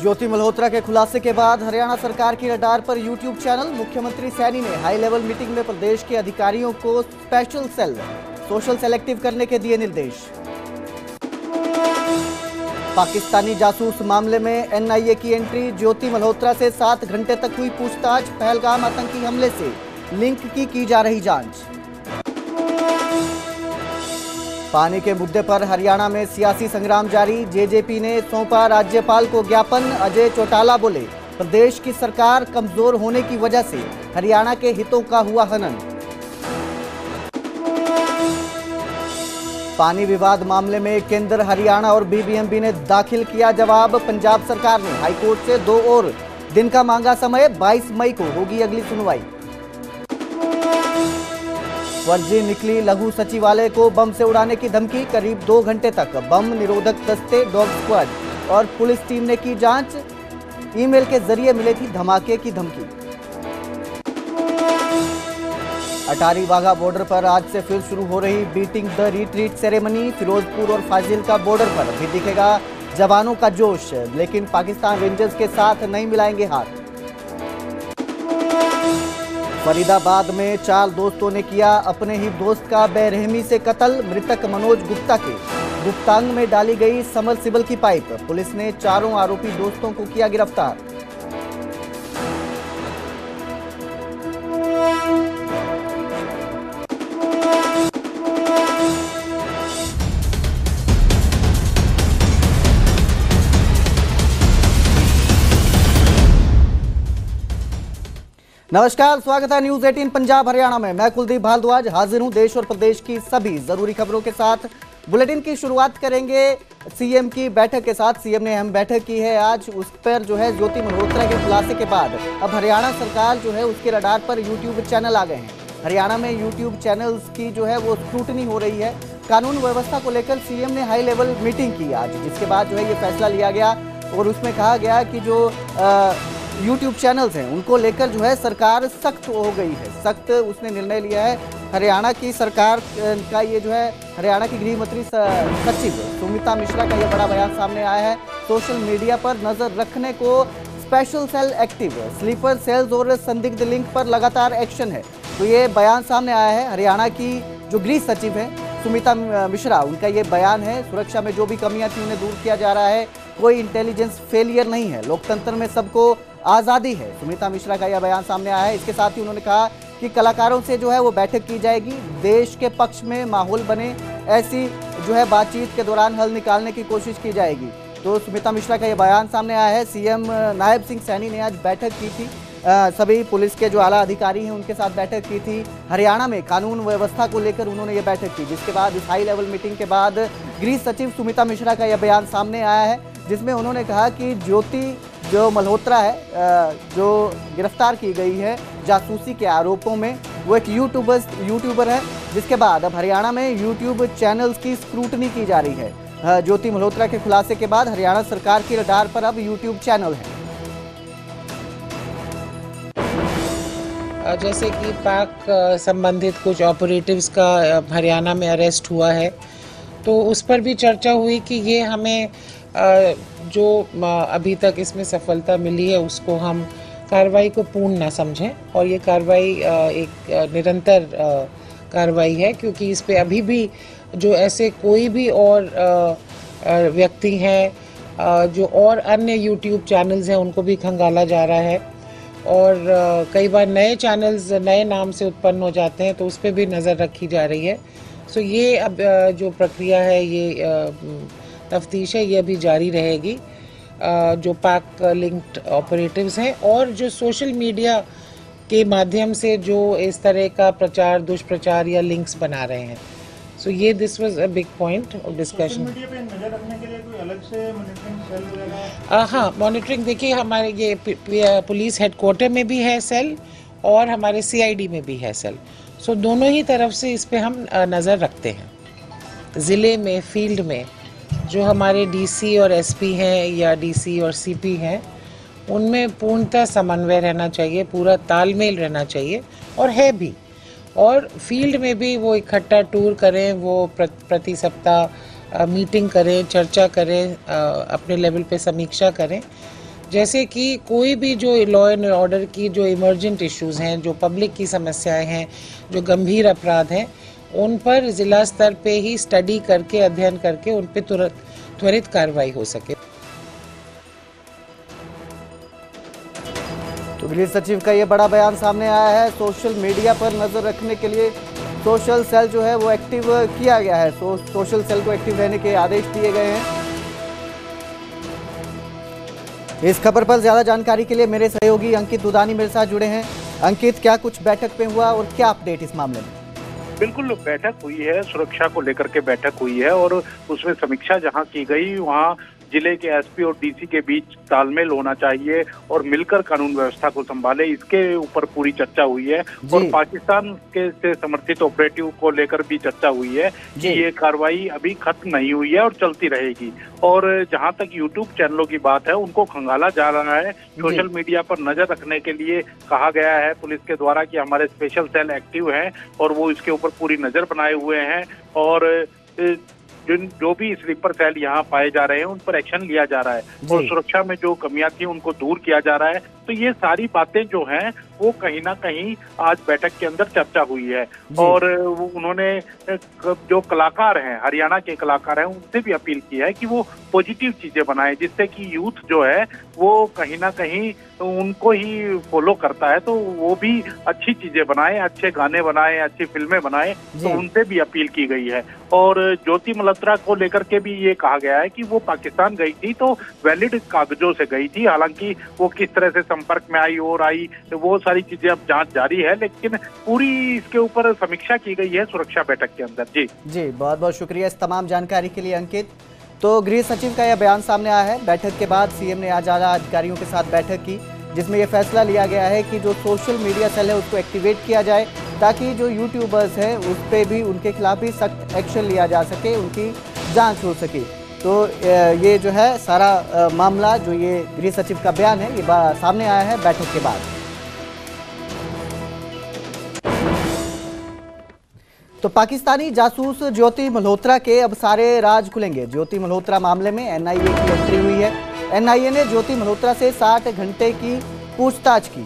ज्योति मल्होत्रा के खुलासे के बाद हरियाणा सरकार की रडार पर यूट्यूब चैनल। मुख्यमंत्री सैनी ने हाई लेवल मीटिंग में प्रदेश के अधिकारियों को स्पेशल सेल सोशल सेलेक्टिव करने के दिए निर्देश। पाकिस्तानी जासूस मामले में एनआईए की एंट्री। ज्योति मल्होत्रा से 7 घंटे तक हुई पूछताछ। पहलगाम आतंकी हमले से लिंक की जा रही जांच। पानी के मुद्दे पर हरियाणा में सियासी संग्राम जारी। जेजेपी ने सौंपा राज्यपाल को ज्ञापन। अजय चौटाला बोले, प्रदेश की सरकार कमजोर होने की वजह से हरियाणा के हितों का हुआ हनन। पानी विवाद मामले में केंद्र, हरियाणा और बीबीएमबी ने दाखिल किया जवाब। पंजाब सरकार ने हाईकोर्ट से 2 और दिन का मांगा समय। 22 मई को होगी अगली सुनवाई। फर्जी निकली लघु सचिवालय को बम से उड़ाने की धमकी। करीब 2 घंटे तक बम निरोधक दस्ते, डॉग स्क्वाड और पुलिस टीम ने की जांच। ईमेल के जरिए मिली थी धमाके की धमकी। अटारी वाघा बॉर्डर पर आज से फिर शुरू हो रही beating the retreat ceremony. Firozpur और फाजिल्का बॉर्डर पर भी दिखेगा जवानों का जोश, लेकिन पाकिस्तान रेंजर्स के साथ नहीं मिलाएंगे हाथ। फरीदाबाद में 4 दोस्तों ने किया अपने ही दोस्त का बेरहमी से कत्ल। मृतक मनोज गुप्ता के गुप्तांग में डाली गई सबमर्सिबल की पाइप। पुलिस ने 4 आरोपी दोस्तों को किया गिरफ्तार। नमस्कार, स्वागत है न्यूज 18 पंजाब हरियाणा में। मैं कुलदीप भारद्वाज हाजिर हूं देश और प्रदेश की सभी जरूरी खबरों के साथ। बुलेटिन की शुरुआत करेंगे सीएम की बैठक के साथ। सीएम ने अहम बैठक की है आज। उस पर जो है ज्योति मल्होत्रा के खुलासे के बाद अब हरियाणा सरकार जो है उसके रडार पर यूट्यूब चैनल आ गए हैं। हरियाणा में यूट्यूब चैनल्स की जो है वो स्क्रूटनी हो रही है। कानून व्यवस्था को लेकर सीएम ने हाई लेवल मीटिंग की आज, जिसके बाद जो है ये फैसला लिया गया और उसमें कहा गया कि जो यूट्यूब चैनल्स हैं उनको लेकर जो है सरकार सख्त हो गई है। सख्त उसने निर्णय लिया है। हरियाणा की सरकार का ये जो है हरियाणा की गृह मंत्री सचिव सुमिता मिश्रा का ये बड़ा बयान सामने आया है। सोशल मीडिया पर नजर रखने को special cell active, sleeper cells और संदिग्ध लिंक पर लगातार एक्शन है। तो ये बयान सामने आया है। हरियाणा की जो गृह सचिव है सुमिता मिश्रा, उनका ये बयान है। सुरक्षा में जो भी कमियां थी उन्हें दूर किया जा रहा है। कोई इंटेलिजेंस फेलियर नहीं है, लोकतंत्र में सबको आज़ादी है। सुमिता मिश्रा का यह बयान सामने आया है। इसके साथ ही उन्होंने कहा कि कलाकारों से जो है वो बैठक की जाएगी, देश के पक्ष में माहौल बने, ऐसी जो है बातचीत के दौरान हल निकालने की कोशिश की जाएगी। तो सुमिता मिश्रा का यह बयान सामने आया है। सीएम नायब सिंह सैनी ने आज बैठक की थी। सभी पुलिस के जो आला अधिकारी हैं उनके साथ बैठक की थी। हरियाणा में कानून व्यवस्था को लेकर उन्होंने ये बैठक की, जिसके बाद इस हाई लेवल मीटिंग के बाद गृह सचिव सुमिता मिश्रा का यह बयान सामने आया है, जिसमें उन्होंने कहा कि ज्योति जो मल्होत्रा है, जो गिरफ्तार की गई है जासूसी के आरोपों में, वो एक यूट्यूबर है। जिसके बाद अब हरियाणा में यूट्यूब चैनल्स की स्क्रूटनी की जा रही है। ज्योति मल्होत्रा के खुलासे के बाद हरियाणा सरकार की रडार पर अब यूट्यूब चैनल है। जैसे कि पाक संबंधित कुछ ऑपरेटिव्स का हरियाणा में अरेस्ट हुआ है, तो उस पर भी चर्चा हुई कि ये हमें जो अभी तक इसमें सफलता मिली है उसको हम कार्रवाई को पूर्ण ना समझें, और ये कार्रवाई एक निरंतर कार्रवाई है, क्योंकि इस पे अभी भी जो ऐसे कोई भी और व्यक्ति हैं जो और अन्य यूट्यूब चैनल्स हैं उनको भी खंगाला जा रहा है, और कई बार नए चैनल्स नए नाम से उत्पन्न हो जाते हैं, तो उस पर भी नज़र रखी जा रही है। सो ये अब जो प्रक्रिया है, ये तफ्तीश है, ये अभी जारी रहेगी। जो पाक लिंक्ड ऑपरेटिव्स हैं और जो सोशल मीडिया के माध्यम से जो इस तरह का प्रचार, दुष्प्रचार या लिंक्स बना रहे हैं, सो ये this was a big point of discussion. Social media पे नजर रखने के लिए कोई अलग से मॉनिटरिंग सेल वगैरह? हाँ, मॉनिटरिंग देखिए हमारे ये पुलिस हेडक्वार्टर में भी है सेल और हमारे सीआईडी में भी है सेल। सो दोनों ही तरफ से इस पे हम नज़र रखते हैं। ज़िले में, फील्ड में जो हमारे डीसी और एसपी हैं या डीसी और सीपी हैं, उनमें पूर्णतः समन्वय रहना चाहिए, पूरा तालमेल रहना चाहिए, और है भी। और फील्ड में भी वो इकट्ठा टूर करें, वो प्रति सप्ताह मीटिंग करें, चर्चा करें, अपने लेवल पे समीक्षा करें, जैसे कि कोई भी जो लॉ एंड ऑर्डर की जो इमरजेंट इश्यूज़ हैं, जो पब्लिक की समस्याएं हैं, जो गंभीर अपराध हैं, उन पर ज़िला स्तर पे ही स्टडी करके, अध्ययन करके उन पे त्वरित कार्रवाई हो सके। तो गृह सचिव का ये बड़ा बयान सामने आया है। सोशल मीडिया पर नजर रखने के लिए सोशल सेल जो है वो एक्टिव किया गया है। सोशल सेल को एक्टिव रहने के आदेश दिए गए हैं। इस खबर पर ज्यादा जानकारी के लिए मेरे सहयोगी अंकित दुदानी मेरे साथ जुड़े हैं। अंकित, क्या कुछ बैठक में हुआ और क्या अपडेट इस मामले में? बिल्कुल, बैठक हुई है, सुरक्षा को लेकर के बैठक हुई है और उसमें समीक्षा जहां की गई वहां जिले के एसपी और डीसी के बीच तालमेल होना चाहिए और मिलकर कानून व्यवस्था को संभाले, इसके ऊपर पूरी चर्चा हुई है। और पाकिस्तान के से समर्थित ऑपरेटिव को लेकर भी चर्चा हुई है कि ये कार्रवाई अभी खत्म नहीं हुई है और चलती रहेगी। और जहां तक यूट्यूब चैनलों की बात है, उनको खंगाला जा रहा है, सोशल मीडिया पर नजर रखने के लिए कहा गया है पुलिस के द्वारा कि हमारे स्पेशल सेल एक्टिव हैं और वो इसके ऊपर पूरी नजर बनाए हुए हैं और जो भी स्लीपर सेल यहाँ पाए जा रहे हैं उन पर एक्शन लिया जा रहा है और सुरक्षा में जो कमियां थी उनको दूर किया जा रहा है। तो ये सारी बातें जो हैं वो कहीं ना कहीं आज बैठक के अंदर चर्चा हुई है और उन्होंने जो कलाकार हैं, हरियाणा के कलाकार हैं, उनसे भी अपील की है कि वो पॉजिटिव चीजें बनाएं जिससे कि यूथ जो है वो कहीं ना कहीं उनको ही फॉलो करता है, तो वो भी अच्छी चीजें बनाएं, अच्छे गाने बनाएं, अच्छी फिल्में बनाएं, तो उनसे भी अपील की गई है। और ज्योति मल्होत्रा को लेकर के भी ये कहा गया है कि वो पाकिस्तान गई थी तो वैलिड कागजों से गई थी, हालांकि वो किस तरह से संपर्क में आई और आई वो सारी चीजें अब जांच जारी है, लेकिन पूरी इसके ऊपर समीक्षा की गई है सुरक्षा बैठक के अंदर। जी बहुत बहुत शुक्रिया इस तमाम जानकारी के लिए अंकित। तो गृह सचिव का यह बयान सामने आया है। बैठक के बाद सीएम ने आज आला अधिकारियों के साथ बैठक की जिसमें यह फैसला लिया गया है कि जो सोशल मीडिया सेल है उसको एक्टिवेट किया जाए ताकि जो यूट्यूबर्स हैं उस पर भी उनके खिलाफ भी सख्त एक्शन लिया जा सके, उनकी जांच हो सके। तो ये जो है सारा मामला जो ये गृह सचिव का बयान है ये सामने आया है बैठक के बाद। तो पाकिस्तानी जासूस ज्योति मल्होत्रा के अब सारे राज खुलेंगे। ज्योति मल्होत्रा मामले में एनआईए की एंट्री हुई है। एनआईए ने ज्योति मल्होत्रा से 60 घंटे की पूछताछ की।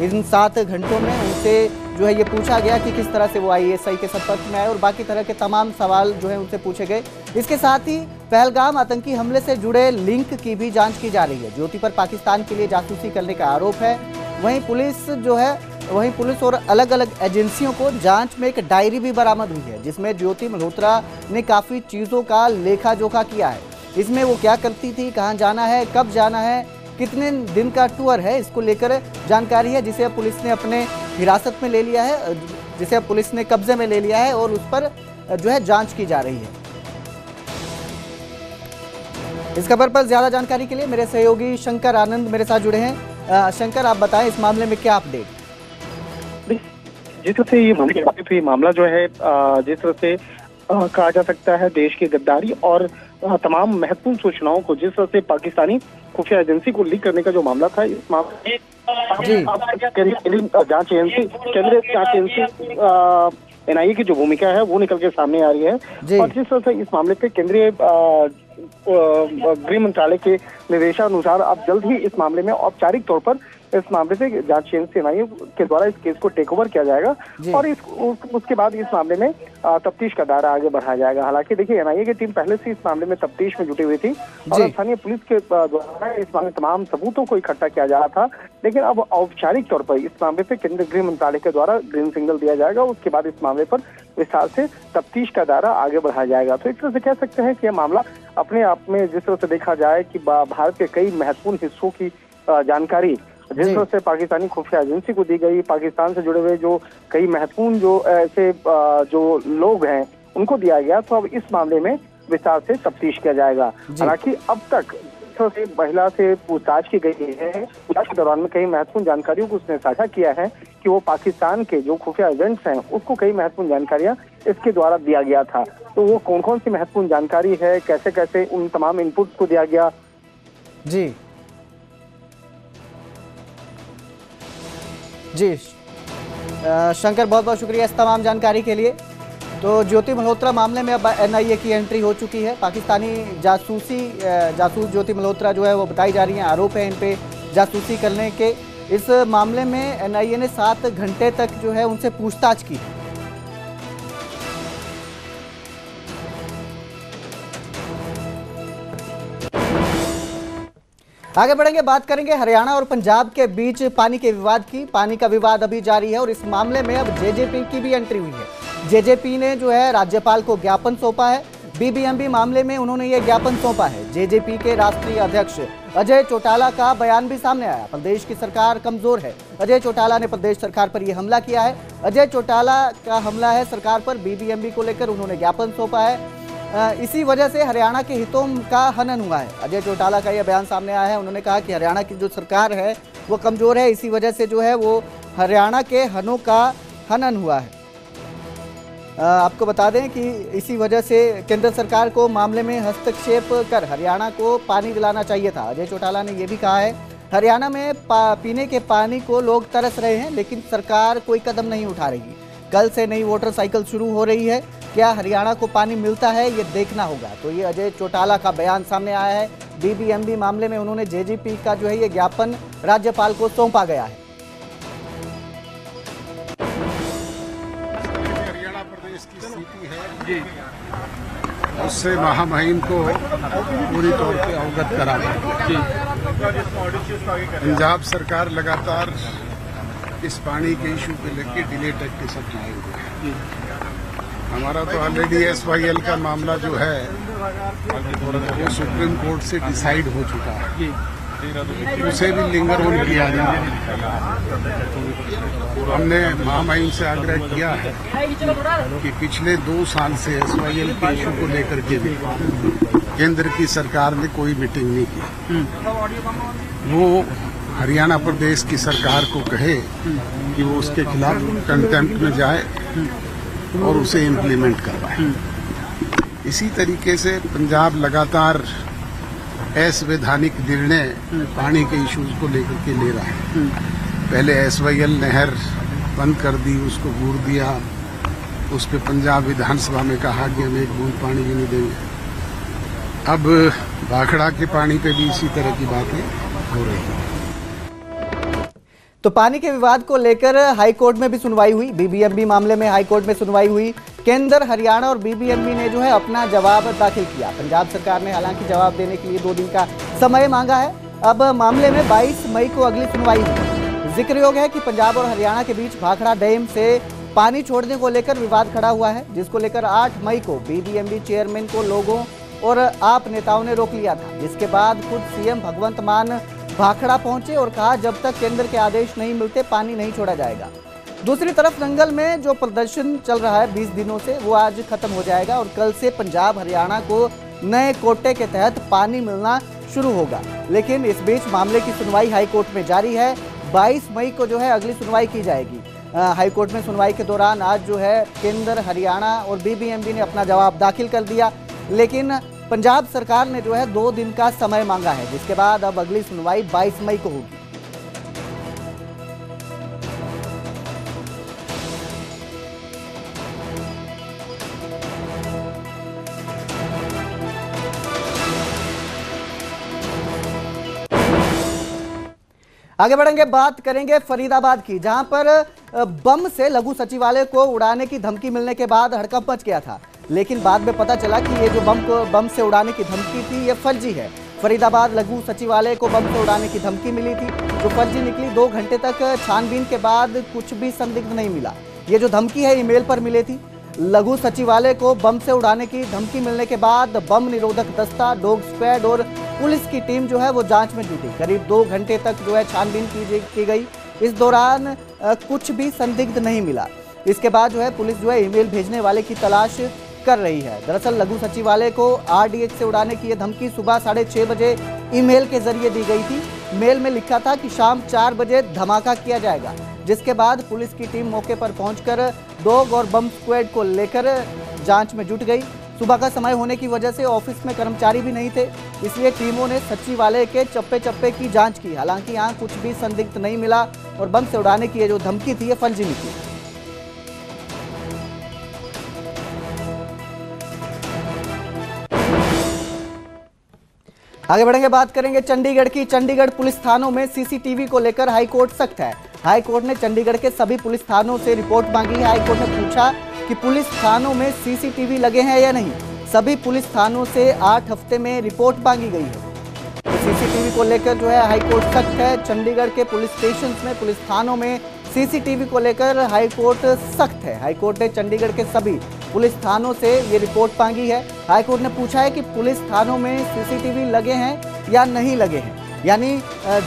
इन 7 घंटों में उनसे जो है ये पूछा गया कि किस तरह से वो आईएसआई के संपर्क में आए और बाकी तरह के तमाम सवाल जो है उनसे पूछे गए। इसके साथ ही पहलगाम आतंकी हमले से जुड़े लिंक की भी जांच की जा रही है। ज्योति पर पाकिस्तान के लिए जासूसी करने का आरोप है। वहीं पुलिस और अलग अलग एजेंसियों को जांच में एक डायरी भी बरामद हुई है जिसमें ज्योति मल्होत्रा ने काफ़ी चीज़ों का लेखा जोखा किया है। इसमें वो क्या करती थी, कहाँ जाना है, कब जाना है, कितने दिन का टूर है, इसको लेकर जानकारी है जिसे अब पुलिस ने अपने हिरासत में ले लिया है, जिसे अब पुलिस ने कब्जे में ले लिया है और उस पर जो है जांच की जा रही है। इस खबर पर ज्यादा जानकारी के लिए मेरे सहयोगी शंकर आनंद मेरे साथ जुड़े हैं। शंकर, आप बताएं इस मामले में क्या अपडेट? जिस तरह से ये मामला जो है जिस तरह से कहा जा सकता है देश की गद्दारी और तमाम महत्वपूर्ण सूचनाओं को जिस तरह से पाकिस्तानी खुफिया एजेंसी को लीक करने का जो मामला था, इस मामले केंद्रीय जांच एजेंसी एनआईए की जो भूमिका है वो निकल के सामने आ रही है। और जिस तरह से इस मामले पे केंद्रीय गृह मंत्रालय के निर्देशानुसार अब जल्द ही इस मामले में औपचारिक तौर पर इस मामले से जांच एजेंसी एनआईए के द्वारा इस केस को टेक ओवर किया जाएगा और उसके बाद इस मामले में तफ्तीश का दायरा आगे बढ़ाया जाएगा। हालांकि देखिए, एनआईए की टीम पहले से इस मामले में तफ्तीश में जुटी हुई थी और स्थानीय पुलिस के द्वारा इस मामले तमाम सबूतों को इकट्ठा किया जा रहा था, लेकिन अब औपचारिक तौर पर इस मामले पे केंद्रीय गृह मंत्रालय के द्वारा ग्रीन सिग्नल दिया जाएगा। उसके बाद इस मामले पर विस्तार से तफ्तीश का दायरा आगे बढ़ाया जाएगा। तो एक तरह से कह सकते हैं कि यह मामला अपने आप में जिस तरह से देखा जाए कि भारत के कई महत्वपूर्ण हिस्सों की जानकारी जिस तरह से पाकिस्तानी खुफिया एजेंसी को दी गई, पाकिस्तान से जुड़े हुए जो कई महत्वपूर्ण जो ऐसे जो लोग हैं उनको दिया गया, तो अब इस मामले में विस्तार से तफ्तीश किया जाएगा। हालांकि अब तक जिस तरह से महिला से पूछताछ की गई है, पूछताछ के दौरान में कई महत्वपूर्ण जानकारियों को उसने साझा किया है कि वो पाकिस्तान के जो खुफिया एजेंट्स हैं उसको कई महत्वपूर्ण जानकारियां इसके द्वारा दिया गया था। तो वो कौन कौन सी महत्वपूर्ण जानकारी है, कैसे कैसे उन तमाम इनपुट्स को दिया गया। जी शंकर, बहुत बहुत शुक्रिया इस तमाम जानकारी के लिए। तो ज्योति मल्होत्रा मामले में अब एनआईए की एंट्री हो चुकी है। पाकिस्तानी जासूस ज्योति मल्होत्रा जो है वो बताई जा रही है, आरोप है इन पे जासूसी करने के। इस मामले में एनआईए ने 7 घंटे तक जो है उनसे पूछताछ की। आगे बढ़ेंगे, बात करेंगे हरियाणा और पंजाब के बीच पानी के विवाद की। पानी का विवाद अभी जारी है और इस मामले में अब जेजेपी की भी एंट्री हुई है। जेजेपी ने जो है राज्यपाल को ज्ञापन सौंपा है। बीबीएमबी मामले में उन्होंने ये ज्ञापन सौंपा है। जेजेपी के राष्ट्रीय अध्यक्ष अजय चौटाला का बयान भी सामने आया। प्रदेश की सरकार कमजोर है, अजय चौटाला ने प्रदेश सरकार पर यह हमला किया है। अजय चौटाला का हमला है सरकार पर, बीबीएमबी को लेकर उन्होंने ज्ञापन सौंपा है। इसी वजह से हरियाणा के हितों का हनन हुआ है। अजय चौटाला का यह बयान सामने आया है। उन्होंने कहा कि हरियाणा की जो सरकार है वो कमजोर है, इसी वजह से जो है वो हरियाणा के हनों का हनन हुआ है। आपको बता दें कि इसी वजह से केंद्र सरकार को मामले में हस्तक्षेप कर हरियाणा को पानी दिलाना चाहिए था। अजय चौटाला ने यह भी कहा है, हरियाणा में पीने के पानी को लोग तरस रहे हैं, लेकिन सरकार कोई कदम नहीं उठा रही। कल से नई वाटर साइकिल शुरू हो रही है, क्या हरियाणा को पानी मिलता है ये देखना होगा। तो ये अजय चौटाला का बयान सामने आया है। बीबीएमबी मामले में उन्होंने जेजेपी का जो है ये ज्ञापन राज्यपाल को सौंपा गया है। हरियाणा प्रदेश की स्थिति है उससे महामहिम को पूरी तौर पे अवगत करा गया। पंजाब सरकार लगातार इस पानी के इशू को लेकर डिले टैक्टिक्स अपनाए हुए है। हमारा तो ऑलरेडी SYL का मामला जो है वो सुप्रीम कोर्ट से डिसाइड हो चुका है, उसे भी लिंगर ऑन किया जा रहा है। हमने महामहिम से आग्रह किया है कि पिछले 2 साल से SYL के इशू को लेकर के भी केंद्र की सरकार ने कोई मीटिंग नहीं की। वो हरियाणा प्रदेश की सरकार को कहे कि वो उसके खिलाफ कंटेम्प्ट में जाए और उसे इम्प्लीमेंट करवाए। इसी तरीके से पंजाब लगातार असंवैधानिक निर्णय पानी के इश्यूज को लेकर के ले रहा है। पहले SYL नहर बंद कर दी, उसको बूर दिया, उस पर पंजाब विधानसभा में कहा कि हम एक बूंद पानी भी नहीं देंगे। अब भाखड़ा के पानी पे भी इसी तरह की बातें हो रही हैं। तो पानी के विवाद को लेकर हाई कोर्ट में भी सुनवाई हुई। बीबीएमबी मामले में हाई कोर्ट में सुनवाई हुई। केंद्र, हरियाणा और बीबीएमबी ने जो है अपना जवाब दाखिल किया। पंजाब सरकार ने हालांकि जवाब देने के लिए 2 दिन का समय मांगा है। अब मामले में 22 मई को अगली सुनवाई हुई। जिक्रयोग है कि पंजाब और हरियाणा के बीच भाखड़ा डैम से पानी छोड़ने को लेकर विवाद खड़ा हुआ है, जिसको लेकर 8 मई को बीबीएमबी चेयरमैन को लोगों और आप नेताओं ने रोक लिया था, जिसके बाद खुद सीएम भगवंत मान भाखड़ा पहुंचे और कहा जब तक केंद्र के आदेश नहीं मिलते पानी नहीं छोड़ा जाएगा। दूसरी तरफ दंगल में जो प्रदर्शन चल रहा है 20 दिनों से, वो आज खत्म हो जाएगा और कल से पंजाब हरियाणा को नए कोटे के तहत पानी मिलना शुरू होगा। लेकिन इस बीच मामले की सुनवाई हाईकोर्ट में जारी है। 22 मई को जो है अगली सुनवाई की जाएगी। हाईकोर्ट में सुनवाई के दौरान आज जो है केंद्र, हरियाणा और बीबीएमबी ने अपना जवाब दाखिल कर दिया, लेकिन पंजाब सरकार ने जो है 2 दिन का समय मांगा है, जिसके बाद अब अगली सुनवाई 22 मई को होगी। आगे बढ़ेंगे, बात करेंगे फरीदाबाद की, जहां पर बम से लघु सचिवालय को उड़ाने की धमकी मिलने के बाद हड़कंप मच गया था, लेकिन बाद में पता चला कि ये जो बम से उड़ाने की धमकी थी ये फर्जी है। फरीदाबाद लघु सचिवालय को बम से उड़ाने की धमकी मिली थी जो फर्जी निकली। 2 घंटे तक छानबीन के बाद कुछ भी संदिग्ध नहीं मिला। ये जो धमकी है ईमेल पर मिली थी। लघु सचिवालय को बम से उड़ाने की धमकी मिलने के बाद बम निरोधक दस्ता, डॉग स्क्वाड और पुलिस की टीम जो है वो जांच में जुटी। करीब 2 घंटे तक जो है छानबीन की गई। इस दौरान कुछ भी संदिग्ध नहीं मिला। इसके बाद जो है पुलिस जो है ईमेल भेजने वाले की तलाश कर रही है। दरअसल लघु सचिवालय को RDH से उड़ाने की यह धमकी सुबह 6:30 बजे ईमेल के जरिए दी गई थी। मेल में लिखा था कि शाम 4 बजे धमाका किया जाएगा, जिसके बाद पुलिस की टीम मौके पर पहुंचकर डॉग और बम स्क्वाड को लेकर जांच में जुट गई। सुबह का समय होने की वजह से ऑफिस में कर्मचारी भी नहीं थे, इसलिए टीमों ने सचिवालय के चप्पे चप्पे की जांच की। हालांकि यहाँ कुछ भी संदिग्ध नहीं मिला और बम से उड़ाने की जो धमकी थी ये फर्जी निकली। आगे बढ़ेंगे, बात करेंगे चंडीगढ़ की। चंडीगढ़ पुलिस थानों में सीसीटीवी को लेकर हाईकोर्ट सख्त है। हाईकोर्ट ने चंडीगढ़ के सभी पुलिस थानों से रिपोर्ट मांगी है। हाईकोर्ट ने पूछा कि पुलिस थानों में सीसीटीवी लगे हैं या नहीं। सभी पुलिस थानों से 8 हफ्ते में रिपोर्ट मांगी गई है। तो सीसीटीवी को लेकर जो है हाईकोर्ट सख्त है। चंडीगढ़ के पुलिस स्टेशन में, पुलिस थानों में सीसीटीवी को लेकर हाईकोर्ट सख्त है। हाईकोर्ट ने चंडीगढ़ के सभी पुलिस थानों से ये रिपोर्ट मांगी है। हाईकोर्ट ने पूछा है कि पुलिस थानों में सीसीटीवी लगे हैं या नहीं लगे हैं, यानी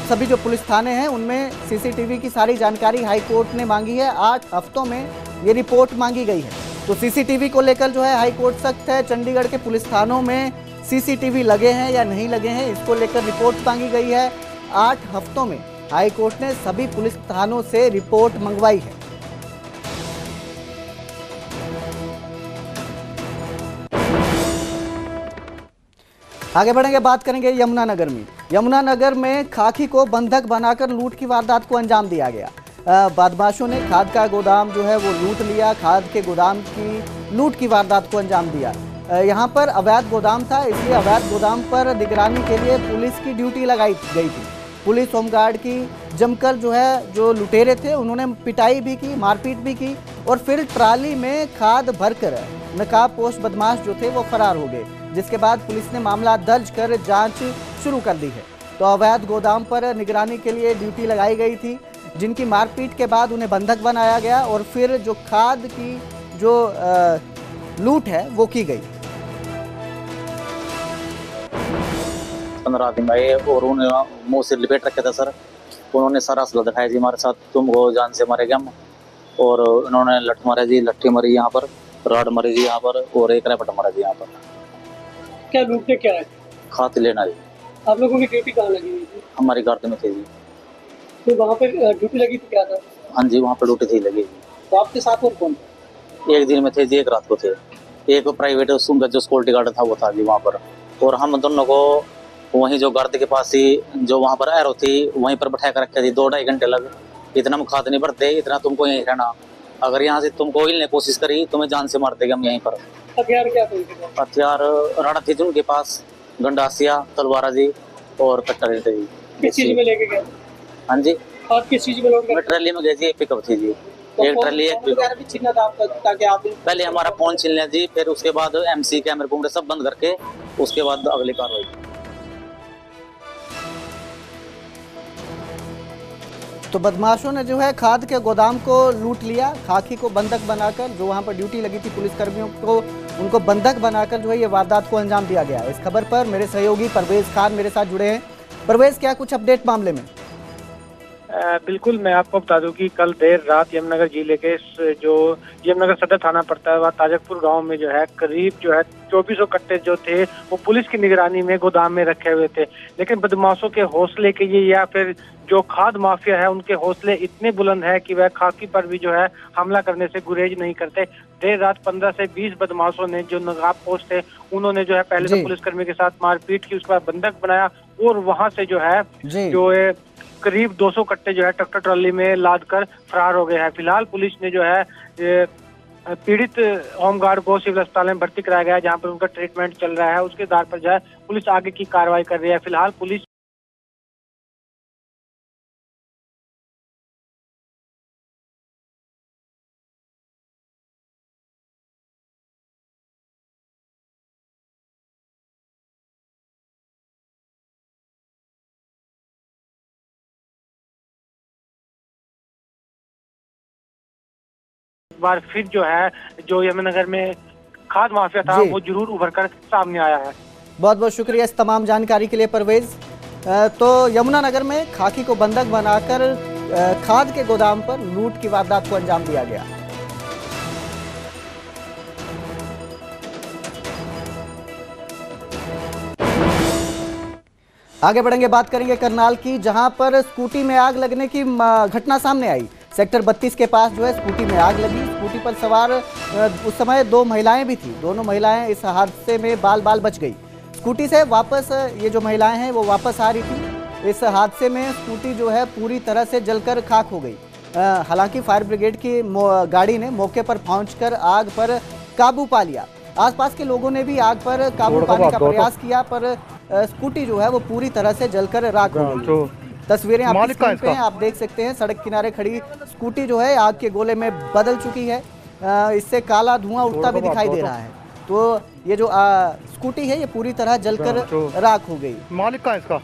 सभी जो पुलिस थाने हैं उनमें सीसीटीवी की सारी जानकारी हाईकोर्ट ने मांगी है। 8 हफ्तों में ये रिपोर्ट मांगी गई है। तो सीसीटीवी को लेकर जो है हाईकोर्ट सख्त है। चंडीगढ़ के पुलिस थानों में सीसीटीवी लगे हैं या नहीं लगे हैं, इसको लेकर रिपोर्ट मांगी गई है। 8 हफ्तों में हाईकोर्ट ने सभी पुलिस थानों से रिपोर्ट मंगवाई है। आगे बढ़ेंगे, बात करेंगे यमुनानगर में। यमुनानगर में खाकी को बंधक बनाकर लूट की वारदात को अंजाम दिया गया। बदमाशों ने खाद का गोदाम जो है वो लूट लिया। खाद के गोदाम की लूट की वारदात को अंजाम दिया। यहाँ पर अवैध गोदाम था, इसलिए अवैध गोदाम पर निगरानी के लिए पुलिस की ड्यूटी लगाई गई थी। पुलिस होमगार्ड की जमकर जो है, जो लुटेरे थे उन्होंने पिटाई भी की, मारपीट भी की और फिर ट्राली में खाद भरकर नकाबपोश बदमाश जो थे वो फरार हो गए, जिसके बाद पुलिस ने मामला दर्ज कर जांच शुरू कर दी है। तो अवैध गोदाम पर निगरानी के लिए ड्यूटी लगाई गई थी, जिनकी मारपीट के बाद उन्हें बंधक बनाया गया और फिर जो खाद की जो लूट है वो की गई। 15 दिन आए और उन्होंने मुंह से लिपेट रखा था सर। उन्होंने सारा असला दिखाया जी हमारे साथ, तुमको जान से मारेंगे हम। और उन्होंने लठ मारा जी, लट्ठी मारी यहाँ पर, राड मारी जी यहाँ पर और एक रैपट मारा जी यहाँ पर। क्या लूटने क्या है? खाद लेना जी। आप लोगों की ड्यूटी कहाँ लगी हुई थी? हमारी गार्ड में थे जी। तो वहाँ पे ड्यूटी लगी थी क्या था? हाँ जी, वहाँ पर ड्यूटी थी लगी। तो आपके साथ और कौन था? एक दिन में थे जी, एक रात को थे। एक प्राइवेट जो सिक्योरिटी गार्ड था वो था जी वहाँ पर। और हम दोनों को वहीं जो गार्ड के पास ही जो वहाँ पर एरो थी वहीं पर बैठा कर रखे थी 2-2.5 घंटे लग। इतना हम खाद नहीं भरते, इतना तुमको यहीं रहना। अगर यहाँ से तुमको हिलने कोशिश करी तुम्हें जान से मार देंगे हम यहीं पर। हथियार क्या थे? हथियार राड़ा थी उनके पास, गंडासिया, तलवारा जी और कट्टर थे जी। किस चीज में लेके गए? हाँ जी, आप किस चीज में लोड कर? ट्रैली में गए जी, एक पिकअप थी जी। एक ट्रैली एक पिकअप भी छीना था आपका, ताकि आप पहले हमारा फोन छीन लिया जी, फिर उसके बाद MC कैमरे कुमरे सब बंद करके उसके बाद अगली कार्रवाई। तो बदमाशों ने जो है खाद के गोदाम को लूट लिया। खाकी को बंधक बनाकर, जो वहां पर ड्यूटी लगी थी पुलिसकर्मियों को, उनको बंधक बनाकर जो है ये वारदात को अंजाम दिया गया। इस खबर पर मेरे सहयोगी परवेज खान मेरे साथ जुड़े हैं। परवेज, क्या कुछ अपडेट मामले में? बिल्कुल, मैं आपको बता दूं कि कल देर रात यमुनानगर जिले के जो यमुनानगर सदर थाना पड़ता है वह ताजकपुर गांव में जो है करीब जो है 2400 कट्टे जो थे वो पुलिस की निगरानी में गोदाम में रखे हुए थे। लेकिन बदमाशों के हौसले के ये या फिर जो खाद माफिया है उनके हौसले इतने बुलंद है कि वह खाकी पर भी जो है हमला करने से गुरेज नहीं करते। देर रात 15 से 20 बदमाशों ने जो नकाबपोश थे उन्होंने जो है पहले तो पुलिसकर्मी के साथ मारपीट की, उसके बाद बंधक बनाया और वहां से जो है जो करीब 200 कट्टे जो है ट्रैक्टर ट्रॉली में लाद कर फरार हो गए हैं। फिलहाल पुलिस ने जो है पीड़ित होमगार्ड को सिविल अस्पताल में भर्ती कराया गया है, जहां पर उनका ट्रीटमेंट चल रहा है। उसके आधार पर जो है पुलिस आगे की कार्रवाई कर रही है। फिलहाल पुलिस बार फिर जो है जो यमुनानगर में खाद माफिया था वो जरूर उभर कर सामने आया है। बहुत बहुत शुक्रिया इस तमाम जानकारी के लिए परवेज। तो यमुनानगर में खाकी को बंधक बनाकर खाद के गोदाम पर लूट की वारदात को अंजाम दिया गया। आगे बढ़ेंगे, बात करेंगे करनाल की, जहां पर स्कूटी में आग लगने की घटना सामने आई। सेक्टर 32 के पास जो है स्कूटी में आग लगी। स्कूटी पर सवार उस समय 2 महिलाएं भी थी। दोनों महिलाएं इस हादसे में बाल बाल बच गई। स्कूटी से वापस ये जो महिलाएं हैं वो वापस आ रही थी। इस हादसे में स्कूटी जो है पूरी तरह से जलकर खाक हो गई। हालांकि फायर ब्रिगेड की गाड़ी ने मौके पर पहुंचकर आग पर काबू पा लिया। आसपास के लोगों ने भी आग पर काबू पाने का प्रयास किया, पर स्कूटी जो है वो पूरी तरह से जलकर राख हो गई। तस्वीरें आपकी स्क्रीन पे हैं, आप देख सकते हैं सड़क किनारे खड़ी स्कूटी जो है आग के गोले में बदल चुकी है। इससे काला धुआं उठता भी दिखाई दे रहा है। तो ये जो स्कूटी है ये पूरी तरह जलकर राख हो गई। मालिक कहाँ है इसका?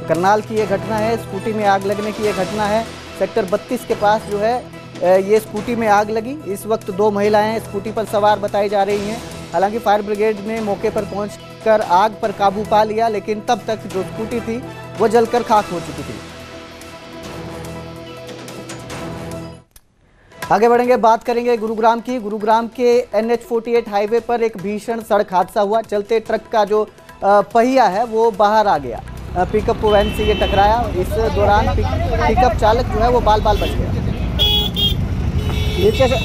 करनाल की ये घटना है, स्कूटी में आग लगने की ये घटना है। सेक्टर 32 के पास जो है ये स्कूटी में आग लगी। इस वक्त 2 महिलाएं स्कूटी पर सवार बताई जा रही हैं। हालांकि फायर ब्रिगेड ने मौके पर पहुंचकर आग पर काबू पा लिया, लेकिन तब तक जो स्कूटी थी वो जलकर खाक हो चुकी थी। आगे बढ़ेंगे, बात करेंगे गुरुग्राम की। गुरुग्राम के NH48 हाईवे पर एक भीषण सड़क हादसा हुआ। चलते ट्रक का जो पहिया है वो बाहर आ गया, पिकअप वैन से ये टकराया। इस दौरान पिकअप चालक जो है वो बाल बाल बच गया। नीचे से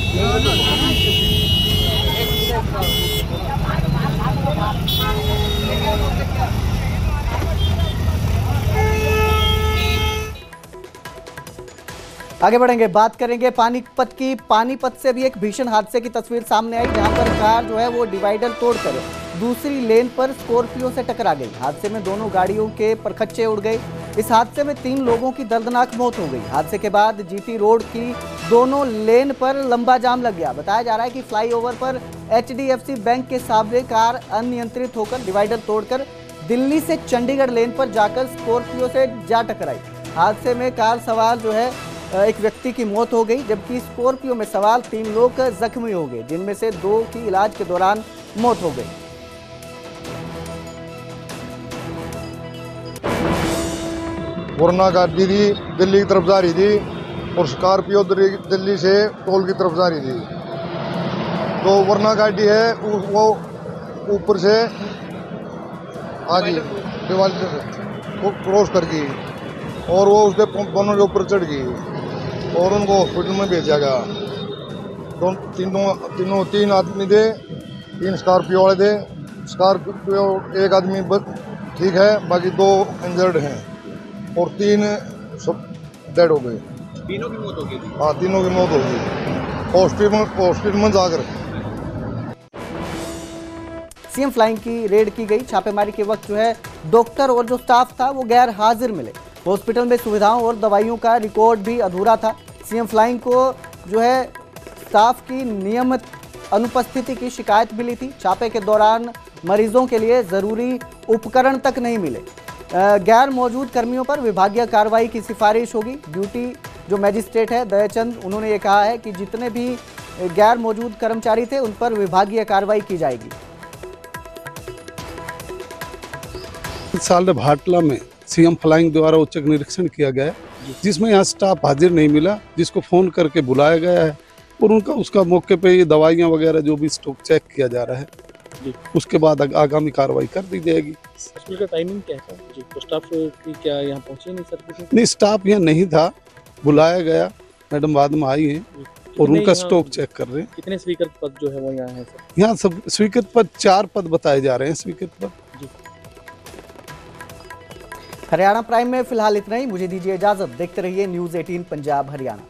आगे बढ़ेंगे, बात करेंगे पानीपत की। पानीपत से भी एक भीषण हादसे की तस्वीर सामने आई, जहां पर कार जो है वो डिवाइडर तोड़कर दूसरी लेन पर स्कॉर्पियो से टकरा गई। हादसे में दोनों गाड़ियों के परखच्चे उड़ गए। इस हादसे में 3 लोगों की दर्दनाक मौत हो गई। हादसे के बाद GT रोड की दोनों लेन पर लंबा जाम लग गया। बताया जा रहा है कि फ्लाईओवर पर HDFC बैंक के सामने कार अनियंत्रित होकर डिवाइडर तोड़कर दिल्ली से चंडीगढ़ लेन पर जाकर स्कॉर्पियो से जा टकराई। हादसे में कार सवार जो है एक व्यक्ति की मौत हो गई, जबकि स्कॉर्पियो में सवार 3 लोग जख्मी हो गए, जिनमें से 2 की इलाज के दौरान मौत हो गई। वरना गाड़ी थी दिल्ली की तरफ जा रही थी और स्कॉर्पियो दिल्ली से टोल की तरफ जा रही थी। तो वरना गाड़ी है वो ऊपर से आ गई डिवाइडर को क्रॉस कर गई और वो उसके दोनों के ऊपर चढ़ गई और उनको हॉस्पिटल में भेजा गया। तीन आदमी थे, 3 स्कॉर्पियो वाले थे। स्कॉर्पियो एक आदमी ठीक है, बाकी 2 इंजर्ड हैं और 3 सब डेड हो गए। तीनों की मौत हो गई? हाँ, तीनों की मौत हो गई हॉस्पिटल में जाकर। CM फ्लाइंग की रेड की गई। छापेमारी के वक्त जो है डॉक्टर और जो स्टाफ था वो गैर हाजिर मिले। हॉस्पिटल में सुविधाओं और दवाइयों का रिकॉर्ड भी अधूरा था। CM फ्लाइंग को जो है स्टाफ की नियमित अनुपस्थिति की शिकायत मिली थी। छापे के दौरान मरीजों के लिए ज़रूरी उपकरण तक नहीं मिले। गैर मौजूद कर्मियों पर विभागीय कार्रवाई की सिफारिश होगी। ड्यूटी जो मजिस्ट्रेट है दयाचंद, उन्होंने ये कहा है कि जितने भी गैर मौजूद कर्मचारी थे उन पर विभागीय कार्रवाई की जाएगी। इस साल भाटला में CM फ्लाइंग द्वारा उच्चक निरीक्षण किया गया है, जिसमें यहाँ स्टाफ हाजिर नहीं मिला, जिसको फोन करके बुलाया गया है और उसका मौके पे ये दवाइयाँ वगैरह जो भी स्टॉक चेक किया जा रहा है। उसके बाद आगामी कार्रवाई कर दी जाएगी। हॉस्पिटल का टाइमिंग क्या है जी? तो स्टाफ की क्या यहाँ पहुँचे नहीं सर? नहीं, स्टाफ यहाँ नहीं था, बुलाया गया, मैडम बाद में आई हैं और उनका स्टॉक चेक कर रहे हैं। कितने स्वीकृत पद जो है वो यहाँ है सर? यहाँ सब स्वीकृत पद 4 पद बताए जा रहे हैं स्वीकृत पद। हरियाणा प्राइम में फिलहाल इतना ही। मुझे दीजिए इजाजत। देखते रहिए न्यूज़ 18 पंजाब हरियाणा।